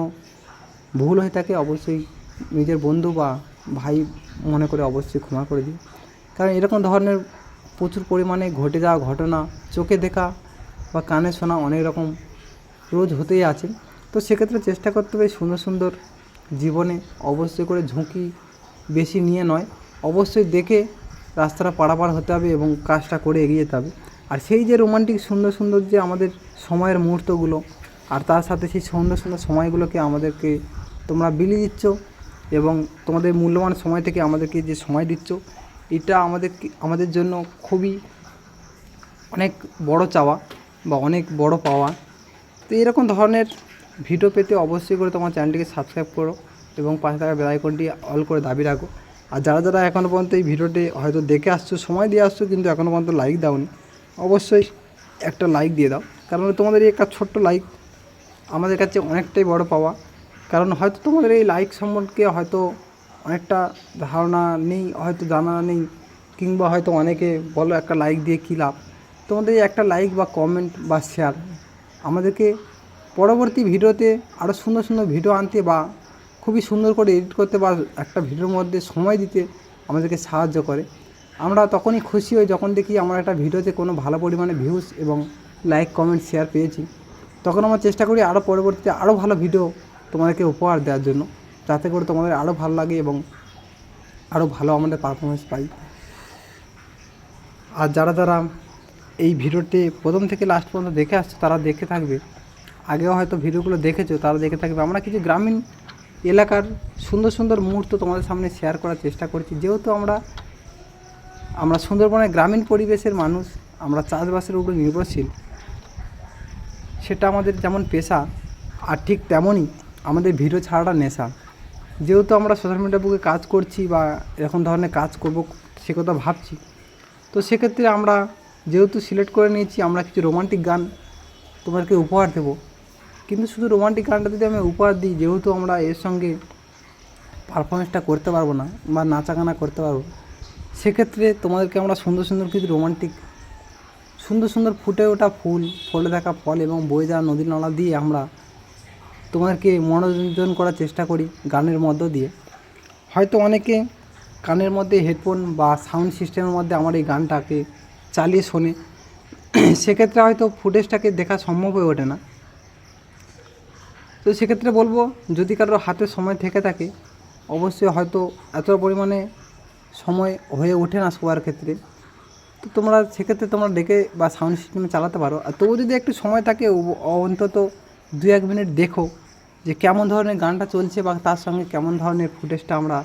ভুল হয়ে থাকে অবশ্যই নিজের বন্ধু বা ভাই মনে করে অবশ্যই ক্ষমা করে দিই। কারণ এরকম ধরনের প্রচুর পরিমাণে ঘটে যাওয়া ঘটনা চোখে দেখা বা কানে শোনা অনেক রকম রোজ হতেই আছে। তো সেক্ষেত্রে চেষ্টা করতে হবে সুন্দর সুন্দর জীবনে অবশ্যই করে ঝুঁকি বেশি নিয়ে নয়, অবশ্যই দেখে রাস্তাটা পারাপার হতে হবে এবং কাজটা করে এগিয়ে যেতে হবে। আর সেই যে রোমান্টিক সুন্দর সুন্দর যে আমাদের সময়ের মুহূর্তগুলো, আর তার সাথে সেই সুন্দর সুন্দর সময়গুলোকে আমাদেরকে তোমরা বিলিয়ে দিচ্ছ এবং তোমাদের মূল্যবান সময় থেকে আমাদেরকে যে সময় দিচ্ছ, এটা আমাদের জন্য খুবই অনেক বড় চাওয়া বা অনেক বড় পাওয়া। তো এরকম ধরনের ভিডিও পেতে অবশ্যই করে তোমার চ্যানেলটিকে সাবস্ক্রাইব করো এবং পাশে থাকা বেল আইকনটি অল করে দাবি রাখো। আর যারা যারা এখনও পর্যন্ত এই ভিডিওটি হয়তো দেখে আসছো, সময় দিয়ে আসছো কিন্তু এখনও পর্যন্ত লাইক দাওনি, অবশ্যই একটা লাইক দিয়ে দাও। কারণ তোমাদের এই একটা ছোট্ট লাইক আমাদের কাছে অনেকটাই বড় পাওয়া। কারণ হয়তো তোমাদের এই লাইক সম্পর্কে হয়তো অনেকটা ধারণা নেই, হয়তো জানা নেই, কিংবা হয়তো অনেকে বলো একটা লাইক দিয়ে কী লাভ। তোমাদের এই একটা লাইক বা কমেন্ট বা শেয়ার আমাদেরকে পরবর্তী ভিডিওতে আরও সুন্দর সুন্দর ভিডিও আনতে বা খুবই সুন্দর করে এডিট করতে বা একটা ভিডিওর মধ্যে সময় দিতে আমাদেরকে সাহায্য করে। আমরা তখনই খুশি হই যখন দেখি আমরা একটা ভিডিওতে কোনো ভালো পরিমাণে ভিউজ এবং লাইক কমেন্ট শেয়ার পেয়েছি। তখন আমরা চেষ্টা করি আরও পরবর্তীতে আরও ভালো ভিডিও তোমাদেরকে উপহার দেওয়ার জন্য, যাতে করে তোমাদের আরও ভালো লাগে এবং আরও ভালো আমাদের পারফরমেন্স পাই। আর যারা যারা এই ভিডিওটি প্রথম থেকে লাস্ট পর্যন্ত দেখে আসছো তারা দেখে থাকবে, আগেও হয়তো ভিডিওগুলো দেখেছো তারা দেখে থাকবে, আমরা কিছু গ্রামীণ এলাকার সুন্দর সুন্দর মুহূর্ত তোমাদের সামনে শেয়ার করার চেষ্টা করছি। যেহেতু আমরা সুন্দরবনের গ্রামীণ পরিবেশের মানুষ, আমরা চাষবাসের উপরে নির্ভরশীল, সেটা আমাদের যেমন পেশা আর ঠিক তেমনই আমাদের ভিডিও ছাড়াটা নেশা। যেহেতু আমরা সোশ্যাল মিডিয়ার বুকে কাজ করছি বা এরকম ধরনের কাজ করব সে কথা ভাবছি, তো সেক্ষেত্রে আমরা যেহেতু সিলেক্ট করে নিয়েছি আমরা কিছু রোমান্টিক গান তোমাদেরকে উপহার দেবো। কিন্তু শুধু রোমান্টিক গানটা যদি আমি উপহার দিই, যেহেতু আমরা এর সঙ্গে পারফরমেন্সটা করতে পারবো না বা নাচা গানা করতে পারবো, সেক্ষেত্রে তোমাদেরকে আমরা সুন্দর সুন্দর কিছু রোমান্টিক সুন্দর সুন্দর ফুটে ওঠা ফুল, ফলে থাকা ফল এবং বয়ে যাওয়া নদী নালা দিয়ে আমরা তোমাদেরকে মনোরঞ্জন করার চেষ্টা করি গানের মধ্য দিয়ে। হয়তো অনেকে কানের মধ্যে হেডফোন বা সাউন্ড সিস্টেমের মধ্যে আমার এই গানটাকে চালিয়ে শোনে, সেক্ষেত্রে হয়তো ফুটেজটাকে দেখা সম্ভব হয়ে ওঠে না। তো সেক্ষেত্রে বলবো, যদি কারোর হাতে সময় থেকে থাকে, অবশ্যই হয়তো এত পরিমাণে সময় হয়ে ওঠে না সবার ক্ষেত্রে, তো তোমরা সেক্ষেত্রে তোমরা ডেকে বা সাউন্ড সিস্টেমে চালাতে পারো। আর তবু যদি একটু সময় থাকে অন্তত 2-1 মিনিট দেখো যে কেমন ধরনের গানটা চলছে বা তার সঙ্গে কেমন ধরনের ফুটেজটা আমরা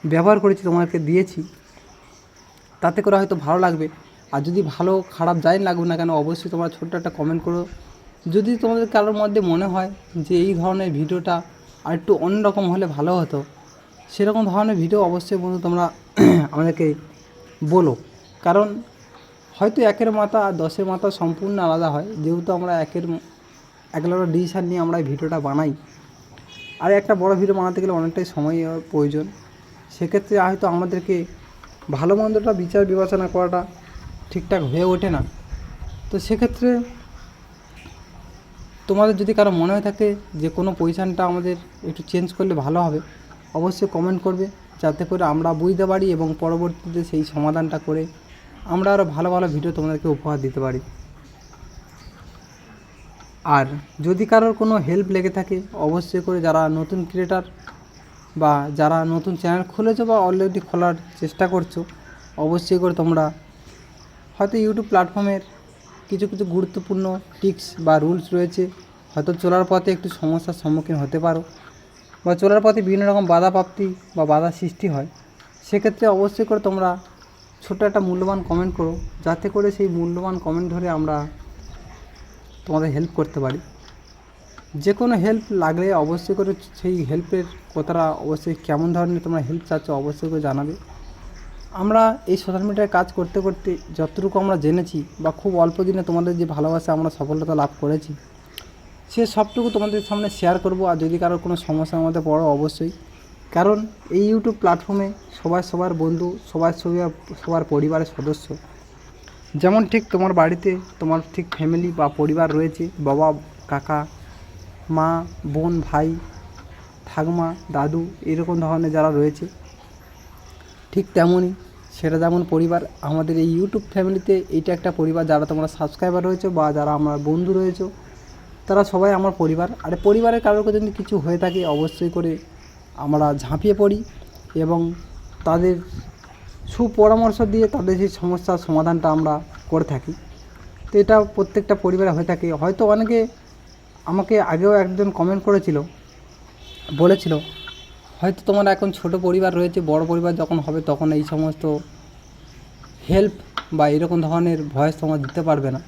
ব্যবহার করেছি তোমাদেরকে দিয়েছি, তাতে করে হয়তো ভালো লাগবে। আর যদি ভালো খারাপ যাই লাগুক না কেন, অবশ্যই তোমরা ছোট্ট একটা কমেন্ট করো। যদি তোমাদের কারোর মধ্যে মনে হয় যে এই ধরনের ভিডিওটা আর একটু অন্যরকম হলে ভালো হতো, সেরকম ধরনের ভিডিও অবশ্যই বন্ধু তোমরা আমাদেরকে বলো, কারণ হয়তো একের মাথা আর 10-এর মাথা সম্পূর্ণ আলাদা হয়, যেহেতু আমরা একের ডিসিশান নিয়ে আমরা এই ভিডিওটা বানাই। আর একটা বড় ভিডিও বানাতে গেলে অনেকটাই সময় প্রয়োজন, সেক্ষেত্রে হয়তো আমাদেরকে ভালো মন্দটা বিচার বিবেচনা করাটা ঠিকঠাক হয়ে ওঠে না। তো সেক্ষেত্রে তোমাদের যদি কারো মনে হয়ে থাকে যে কোনো পজিশানটা আমাদের একটু চেঞ্জ করলে ভালো হবে, অবশ্যই কমেন্ট করবে, যাতে করে আমরা বুঝতে পারি এবং পরবর্তীতে সেই সমাধানটা করে আমরা আরও ভালো ভালো ভিডিও তোমাদেরকে উপহার দিতে পারি। আর যদি কারোর কোনো হেল্প লেগে থাকে, অবশ্যই করে যারা নতুন ক্রিয়েটার বা যারা নতুন চ্যানেল খুলেছো বা অলরেডি খোলার চেষ্টা করছো, অবশ্যই করে তোমরা হয়তো ইউটিউব প্ল্যাটফর্মের কিছু কিছু গুরুত্বপূর্ণ টিপস বা রুলস রয়েছে, হয়তো চলার পথে একটু সমস্যার সম্মুখীন হতে পারো বা চলার পথে বিভিন্ন রকম বাধা প্রাপ্তি বা বাধা সৃষ্টি হয়। সেক্ষেত্রে অবশ্যই করে তোমরা ছোটো একটা মূল্যবান কমেন্ট করো, যাতে করে সেই মূল্যবান কমেন্ট ধরে আমরা তোমাদের হেল্প করতে পারি। যে কোনো হেল্প লাগলে অবশ্যই করে সেই হেল্পের কথাটা অবশ্যই কেমন ধরনের তোমরা হেল্প চাচ্ছ অবশ্যই করে জানাবে। আমরা এই সোশ্যাল মিডিয়ায় কাজ করতে করতে যতটুকু আমরা জেনেছি বা খুব অল্প দিনে তোমাদের যে ভালোবাসা আমরা সফলতা লাভ করেছি, সে সবটুকু তোমাদের সামনে শেয়ার করব। আর যদি কারোর কোনো সমস্যার মধ্যে পড়ো অবশ্যই, কারণ এই ইউটিউব প্ল্যাটফর্মে সবার বন্ধু, সবার পরিবারের সদস্য, যেমন ঠিক তোমার বাড়িতে তোমার ঠিক ফ্যামিলি বা পরিবার রয়েছে, বাবা, কাকা, মা, বোন, ভাই, ঠাকুমা, দাদু, এরকম ধরনের যারা রয়েছে, ঠিক তেমনই সেটা যেমন পরিবার, আমাদের এই ইউটিউব ফ্যামিলিতে এইটা একটা পরিবার। যারা তোমরা সাবস্ক্রাইবার রয়েছো বা যারা আমার বন্ধু রয়েছো, তারা সবাই আমার পরিবার। আর পরিবারের কারোর যদি কিছু হয়ে থাকে অবশ্যই করে আমরা ঝাঁপিয়ে পড়ি এবং তাদের সুপরামর্শ দিয়ে তাদের সেই সমস্যার সমাধানটা আমরা করে থাকি। তো এটা প্রত্যেকটা পরিবারে হয়ে থাকে। হয়তো অনেকে আমাকে আগেও একজন কমেন্ট বলেছিল হয়তো তোমার এখন ছোট পরিবার রয়েছে, বড় পরিবার যখন হবে তখন এই সমস্ত হেল্প বা এরকম ধরনের ভয়েস তোমরা দিতে পারবে না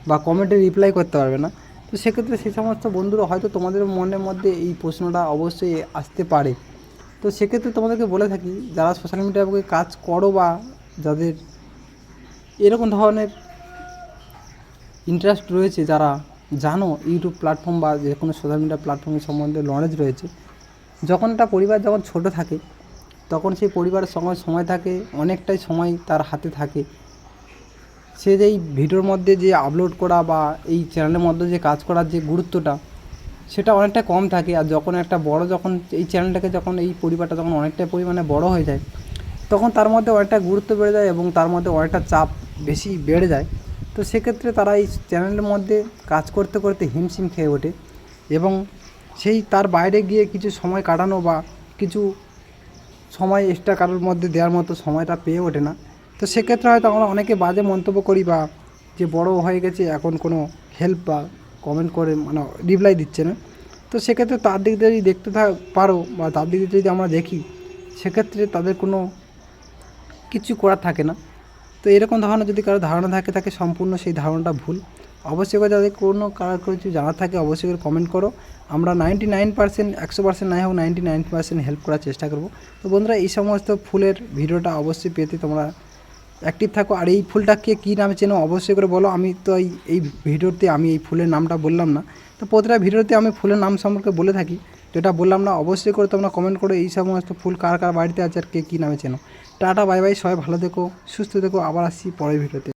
বা কমেন্টে রিপ্লাই করতে পারবে না। তো সেক্ষেত্রে সেই সমস্ত বন্ধুরা হয়তো তোমাদের মনের মধ্যে এই প্রশ্নটা অবশ্যই আসতে পারে। তো সেক্ষেত্রে তোমাদেরকে বলে থাকি, যারা সোশ্যাল মিডিয়ায় কাজ করো বা যাদের এরকম ধরনের ইন্টারেস্ট রয়েছে, যারা জানো ইউটিউব প্ল্যাটফর্ম বা যে কোনো সোশ্যাল মিডিয়া প্ল্যাটফর্মের সম্বন্ধে নলেজ রয়েছে, যখন একটা পরিবার যখন ছোটো থাকে তখন সেই পরিবারের সঙ্গে সময় থাকে, অনেকটাই সময় তার হাতে থাকে। সে যেই ভিডিওর মধ্যে যে আপলোড করা বা এই চ্যানেলের মধ্যে যে কাজ করার যে গুরুত্বটা, সেটা অনেকটা কম থাকে। আর যখন একটা যখন এই চ্যানেলটাকে যখন এই পরিবারটা যখন অনেকটা পরিমাণে বড় হয়ে যায়, তখন তার মধ্যে অনেকটা গুরুত্ব বেড়ে যায় এবং তার মধ্যে অনেকটা চাপ বেশি বেড়ে যায়। তো সেক্ষেত্রে তারা এই চ্যানেলের মধ্যে কাজ করতে করতে হিমশিম খেয়ে ওঠে এবং সেই তার বাইরে গিয়ে কিছু সময় কাটানো বা কিছু সময় এক্সট্রা কারোর মধ্যে দেওয়ার মতো সময়টা পেয়ে ওঠে না। তো সেক্ষেত্রে হয়তো আমরা অনেকে বাজে মন্তব্য করি বা যে বড় হয়ে গেছে এখন কোনো হেল্প বা কমেন্ট করে রিপ্লাই দিচ্ছে না। তো সেক্ষেত্রে তার দিক দিয়ে যদি দেখতে পারো বা তার দিক দিয়ে যদি আমরা দেখি, সেক্ষেত্রে তাদের কোনো কিছু করার থাকে না। তো এরকম ধরনের যদি কারো ধারণা থাকে সম্পূর্ণ সেই ধারণাটা ভুল। অবশ্যই করে যাদের কারোর কিছু জানার থাকে অবশ্যই করে কমেন্ট করো। আমরা 99% 100% নাই হোক 99% হেল্প করার চেষ্টা করব। তো বন্ধুরা, এই সমস্ত ফুলের ভিডিওটা অবশ্যই পেতে তোমরা অ্যাক্টিভ থাকো। আর এই ফুলটাকে কী নামে চেনো অবশ্যই করে বলো। আমি তো এই ভিডিওতে আমি এই ফুলের নামটা বললাম না, তো প্রতিটা ভিডিওতে আমি ফুলের নাম সম্পর্কে বলে থাকি, যেটা বললাম না। অবশ্যই করে তোমরা কমেন্ট করো এই সমস্ত ফুল কার কার বাড়িতে আছে আর কে কী নামে চেনো। টাটা, বাই বাই, সবাই ভালো থেকো, সুস্থ থেকো। আবার আসছি পরের ভিডিওতে।